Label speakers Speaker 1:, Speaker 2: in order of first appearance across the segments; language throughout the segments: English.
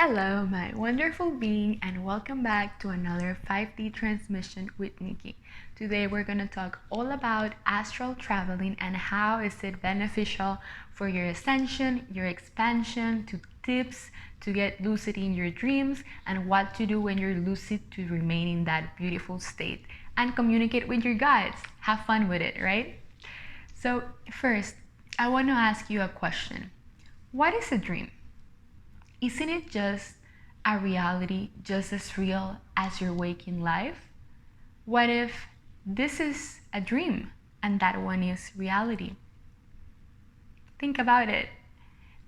Speaker 1: Hello, my wonderful being, and welcome back to another 5D transmission with Nikki. Today we're going to talk all about astral traveling and how is it beneficial for your ascension, your expansion, to tips to get lucid in your dreams, and what to do when you're lucid to remain in that beautiful state and communicate with your guides. Have fun with it, right? So first, I want to ask you a question. What is a dream? Isn't it just a reality just as real as your waking life? What if this is a dream and that one is reality? Think about it.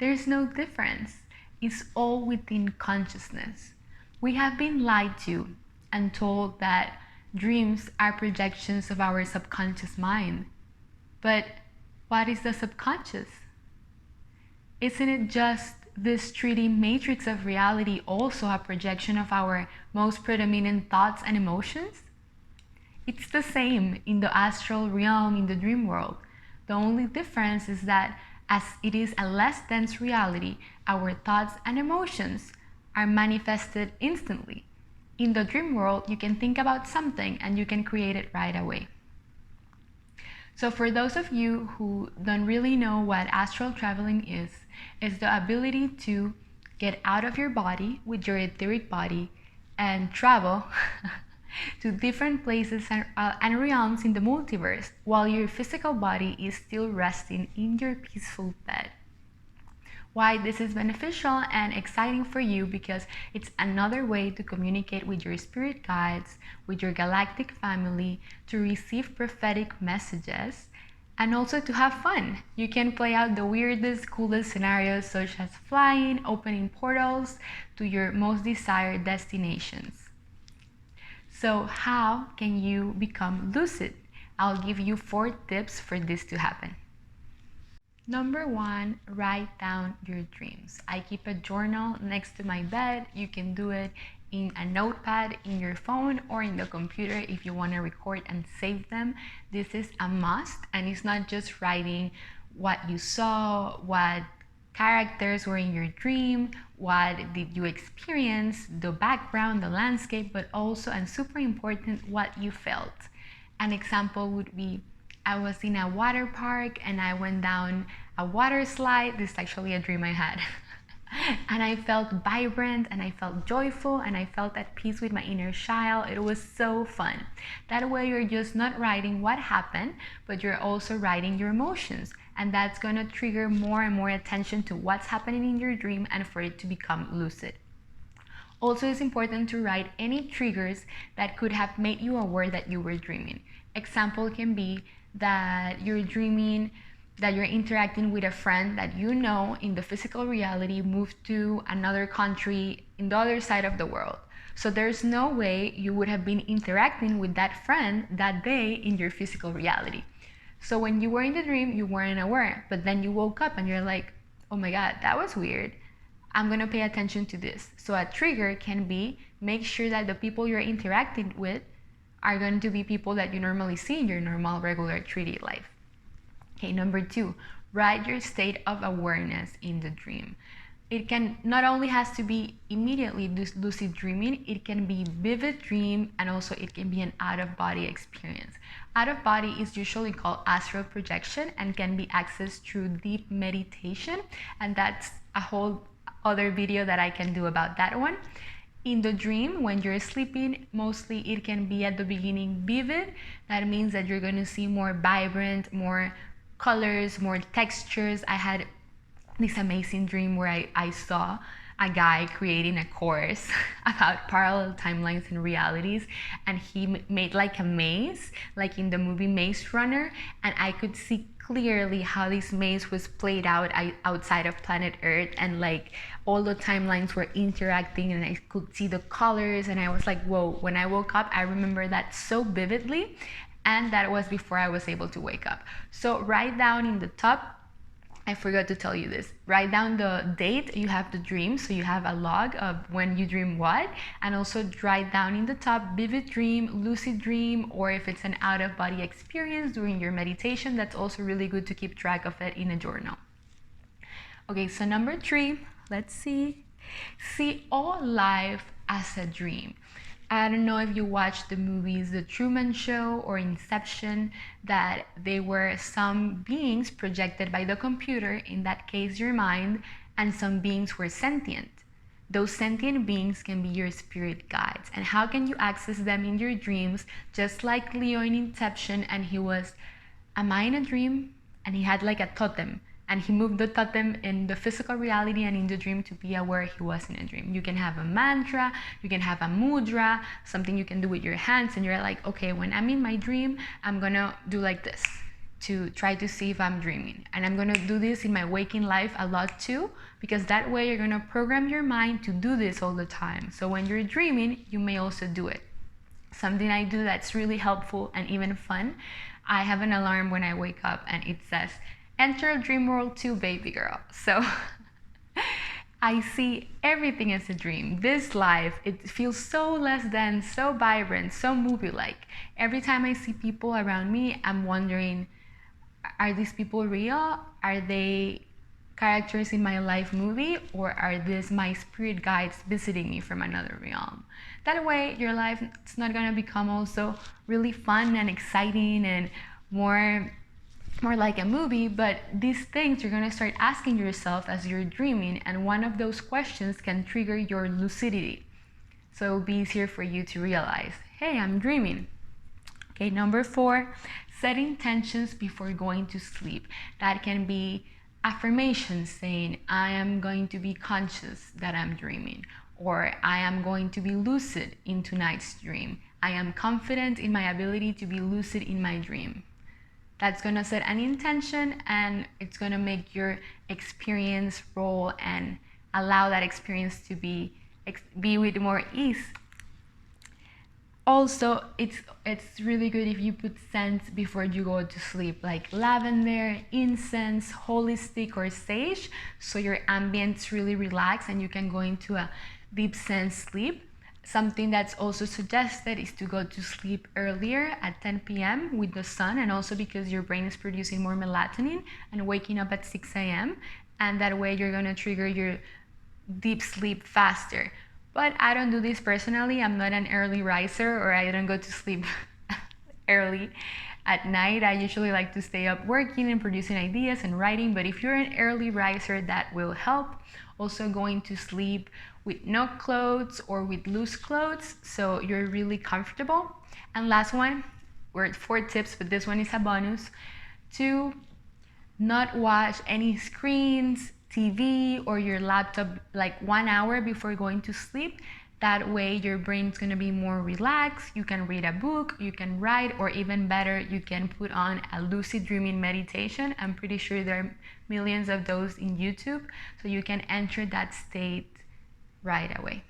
Speaker 1: There's no difference. It's all within consciousness. We have been lied to and told that dreams are projections of our subconscious mind. But what is the subconscious? Isn't it just this 3D matrix of reality also a projection of our most predominant thoughts and emotions? It's the same in the astral realm, in the dream world. The only difference is that as it is a less dense reality, our thoughts and emotions are manifested instantly. In the dream world, you can think about something and you can create it right away. So for those of you who don't really know what astral traveling is the ability to get out of your body with your etheric body and travel to different places and realms in the multiverse while your physical body is still resting in your peaceful bed. Why this is beneficial and exciting for you, because it's another way to communicate with your spirit guides, with your galactic family, to receive prophetic messages, and also to have fun. You can play out the weirdest, coolest scenarios such as flying, opening portals to your most desired destinations. So how can you become lucid? I'll give you 4 tips for this to happen. Number 1, write down your dreams. I keep a journal next to my bed. You can do it in a notepad, in your phone, or in the computer if you want to record and save them. This is a must, and it's not just writing what you saw, what characters were in your dream, what did you experience, the background, the landscape, but also, and super important, what you felt. An example would be, I was in a water park and I went down a water slide. This is actually a dream I had. And I felt vibrant and I felt joyful and I felt at peace with my inner child. It was so fun. That way you're just not writing what happened, but you're also writing your emotions. And that's going to trigger more and more attention to what's happening in your dream and for it to become lucid. Also, it's important to write any triggers that could have made you aware that you were dreaming. Example can be that you're dreaming that you're interacting with a friend that you know in the physical reality moved to another country in the other side of the world. So there's no way you would have been interacting with that friend that day in your physical reality. So when you were in the dream, you weren't aware, but then you woke up and you're like, oh my God, that was weird. I'm gonna pay attention to this. So a trigger can be, make sure that the people you're interacting with are going to be people that you normally see in your normal, regular 3D life. Okay, number 2, write your state of awareness in the dream. It can not only has to be immediately lucid dreaming, it can be vivid dream, and also it can be an out-of-body experience. Out-of-body is usually called astral projection and can be accessed through deep meditation, and that's a whole other video that I can do about that one. In the dream, when you're sleeping, mostly it can be at the beginning vivid. That means that you're going to see more vibrant, more colors, more textures. I had this amazing dream where I saw a guy creating a course about parallel timelines and realities, and he made like a maze, like in the movie Maze Runner, and I could see clearly how this maze was played out outside of planet Earth, and like all the timelines were interacting and I could see the colors, and I was like, whoa. When I woke up, I remember that so vividly, and that was before I was able to wake up. So write down in the top, I forgot to tell you this, write down the date you have the dream, so you have a log of when you dream what, and also write down in the top vivid dream, lucid dream, or if it's an out-of-body experience during your meditation, that's also really good to keep track of it in a journal. Okay, so number 3, let's see. See all life as a dream. I don't know if you watched the movies The Truman Show or Inception, that they were some beings projected by the computer, in that case your mind, and some beings were sentient. Those sentient beings can be your spirit guides. And how can you access them in your dreams? Just like Leo in Inception, and he was, am I in a dream? And he had like a totem, and he moved the totem in the physical reality and in the dream to be aware he was in a dream. You can have a mantra, you can have a mudra, something you can do with your hands, and you're like, okay, when I'm in my dream, I'm gonna do like this to try to see if I'm dreaming. And I'm gonna do this in my waking life a lot too, because that way you're gonna program your mind to do this all the time. So when you're dreaming, you may also do it. Something I do that's really helpful and even fun, I have an alarm when I wake up and it says, enter dream world 2, baby girl. So I see everything as a dream. This life, it feels so less than, so vibrant, so movie-like. Every time I see people around me, I'm wondering, are these people real? Are they characters in my life movie, or are these my spirit guides visiting me from another realm? That way your life, it's not gonna become also really fun and exciting and more like a movie, but these things you're gonna start asking yourself as you're dreaming, and one of those questions can trigger your lucidity. So it'll be easier for you to realize, hey, I'm dreaming. Okay, number 4, set intentions before going to sleep. That can be affirmations saying, I am going to be conscious that I'm dreaming, or I am going to be lucid in tonight's dream. I am confident in my ability to be lucid in my dream. That's gonna set an intention, and it's gonna make your experience roll and allow that experience to be with more ease. Also, it's really good if you put scents before you go to sleep, like lavender, incense, holy stick, or sage, so your ambience really relax and you can go into a deep sense sleep. Something that's also suggested is to go to sleep earlier at 10 p.m. with the sun, and also because your brain is producing more melatonin and waking up at 6 a.m. and that way you're gonna trigger your deep sleep faster. But I don't do this personally. I'm not an early riser, or I don't go to sleep early at night. I usually like to stay up working and producing ideas and writing, but if you're an early riser, that will help. Also going to sleep with no clothes or with loose clothes, so you're really comfortable. And last one, we're at 4 tips, but this one is a bonus, to not watch any screens, TV, or your laptop like 1 hour before going to sleep. That way your brain's gonna be more relaxed. You can read a book, you can write, or even better, you can put on a lucid dreaming meditation. I'm pretty sure there are millions of those in YouTube, so you can enter that state right away.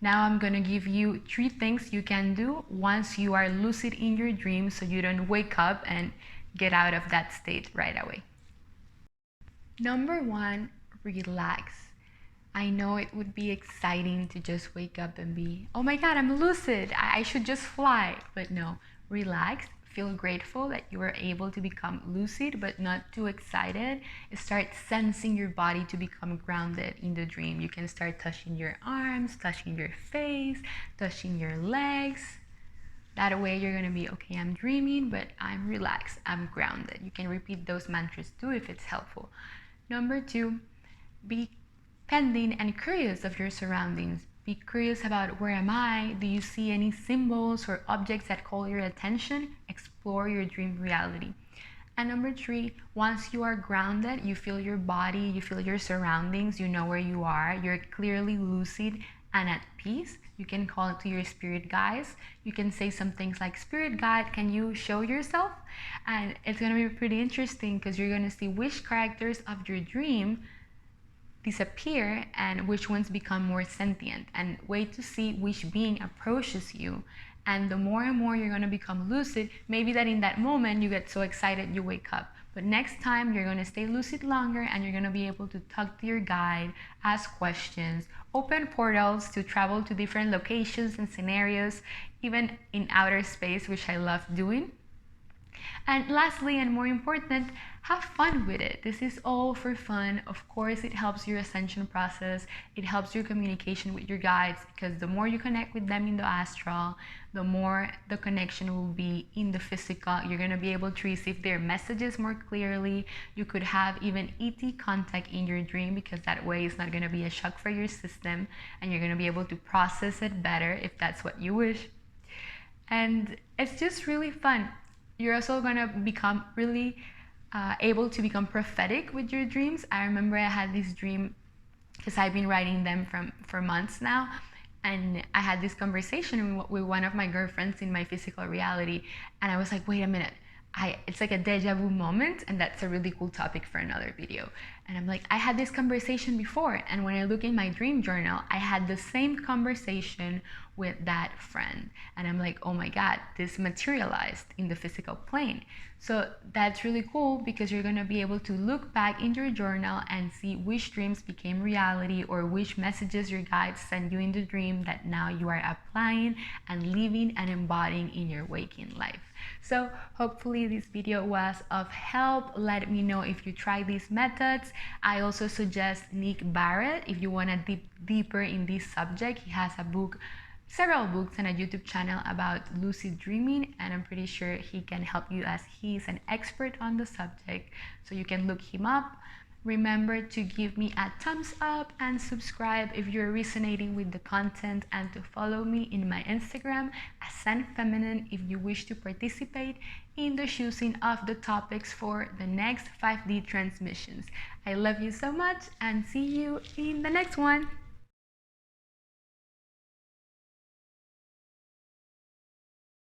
Speaker 1: Now I'm gonna give you 3 things you can do once you are lucid in your dream, so you don't wake up and get out of that state right away. Number 1, relax. I know it would be exciting to just wake up and be, oh my God, I'm lucid, I should just fly. But no, relax, feel grateful that you were able to become lucid, but not too excited. Start sensing your body to become grounded in the dream. You can start touching your arms, touching your face, touching your legs. That way you're gonna be, okay, I'm dreaming, but I'm relaxed, I'm grounded. You can repeat those mantras too if it's helpful. Number 2, be pending and curious of your surroundings. Be curious about, where am I? Do you see any symbols or objects that call your attention? Explore your dream reality. And number 3, once you are grounded, you feel your body, you feel your surroundings, you know where you are, you're clearly lucid and at peace. You can call to your spirit guides. You can say some things like, spirit guide, can you show yourself? And it's gonna be pretty interesting because you're gonna see which characters of your dream disappear and which ones become more sentient, and wait to see which being approaches you. And the more and more you're going to become lucid, maybe that in that moment you get so excited you wake up, but next time you're going to stay lucid longer and you're going to be able to talk to your guide, ask questions, open portals to travel to different locations and scenarios, even in outer space, which I love doing. And lastly, and more important, have fun with it. This is all for fun. Of course, it helps your ascension process. It helps your communication with your guides, because the more you connect with them in the astral, the more the connection will be in the physical. You're going to be able to receive their messages more clearly. You could have even ET contact in your dream, because that way it's not going to be a shock for your system, and you're going to be able to process it better if that's what you wish. And it's just really fun. You're also going to become really able to become prophetic with your dreams. I remember I had this dream, because I've been writing them for months now, and I had this conversation with one of my girlfriends in my physical reality, and I was like, wait a minute, it's like a deja vu moment, and that's a really cool topic for another video. And I'm like, I had this conversation before, and when I look in my dream journal, I had the same conversation with that friend, and I'm like, oh my god, this materialized in the physical plane. So that's really cool, because you're going to be able to look back in your journal and see which dreams became reality, or which messages your guides send you in the dream that now you are applying and living and embodying in your waking life. So hopefully this video was of help. Let me know if you try these methods. I also suggest Nick Barrett if you want to dig deeper in this subject. He has a book, several books, and a YouTube channel about lucid dreaming, and I'm pretty sure he can help you, as he's an expert on the subject. So you can look him up. Remember to give me a thumbs up and subscribe if you're resonating with the content, and to follow me in my Instagram, Ascend Feminine, if you wish to participate in the choosing of the topics for the next 5D transmissions. I love you so much, and see you in the next one.